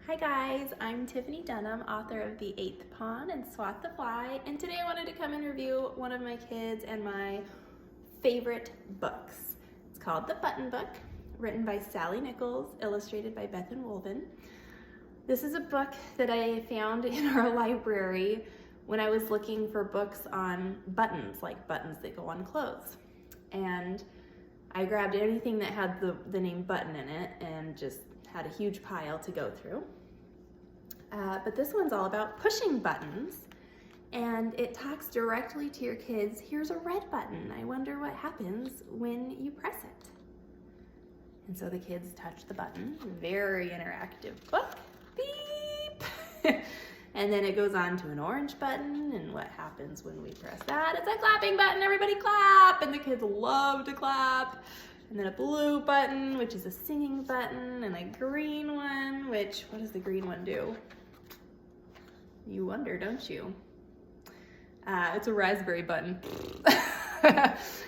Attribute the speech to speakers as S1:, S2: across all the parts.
S1: Hi guys, I'm Tiffany Dunham, author of The Eighth Pawn and Swat the Fly, and today I wanted to come and review one of my kids and my favorite books. It's called The Button Book, written by Sally Nicholls, illustrated by Bethan Woollvin. This is a book that I found in our library when I was looking for books on buttons, like buttons that go on clothes. And I grabbed anything that had the name Button in it and just had a huge pile to go through. But this one's all about pushing buttons, and it talks directly to your kids. Here's a red button. I wonder what happens when you press it. And so the kids touch the button. Very interactive book. Beep! And then it goes on to an orange button, and what happens when we press that? It's a clapping button. Everybody clap! And the kids love to clap. And then a blue button, which is a singing button, and a green one, which, what does the green one do? You wonder, don't you? It's a raspberry button.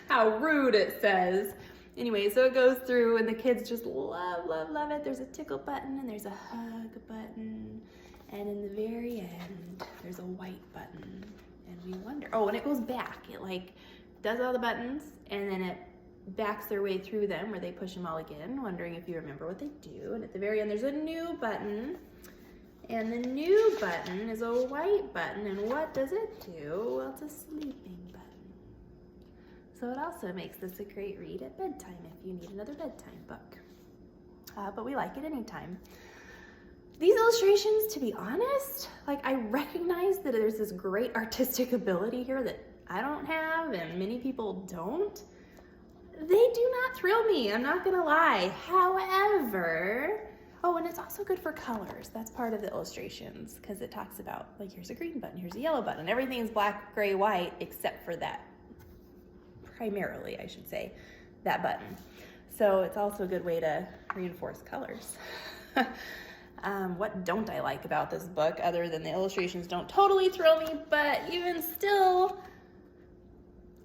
S1: How rude, it says. Anyway, so it goes through, and the kids just love, love, love it. There's a tickle button, and there's a hug button, and in the very end, there's a white button, and we wonder, oh, and it goes back. It like does all the buttons, and then it backs their way through them where they push them all again, wondering if you remember what they do. And at the very end, there's a new button, and the new button is a white button, and what does it do? Well, it's a sleeping button. So it also makes this a great read at bedtime if you need another bedtime book. But we like it anytime. These illustrations, to be honest, like I recognize that there's this great artistic ability here that I don't have and many people don't. They do not thrill me, I'm not gonna lie. However, oh, and it's also good for colors. That's part of the illustrations, because it talks about, like, here's a green button, here's a yellow button. Everything's black, gray, white, except for that, primarily, I should say, that button. So it's also a good way to reinforce colors. What don't I like about this book, other than the illustrations don't totally thrill me, but even still,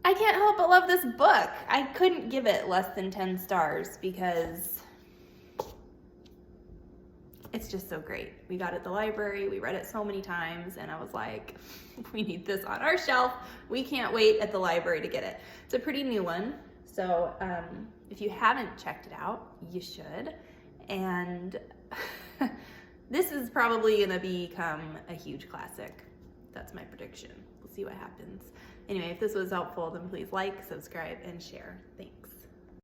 S1: I can't help but love this book. I couldn't give it less than 10 stars because it's just so great. We got it at the library, we read it so many times, and I was like, we need this on our shelf. We can't wait at the library to get it. It's a pretty new one, so if you haven't checked it out, you should. And this is probably gonna become a huge classic. That's my prediction. We'll see what happens. Anyway, if this was helpful, then please like, subscribe, and share. Thanks.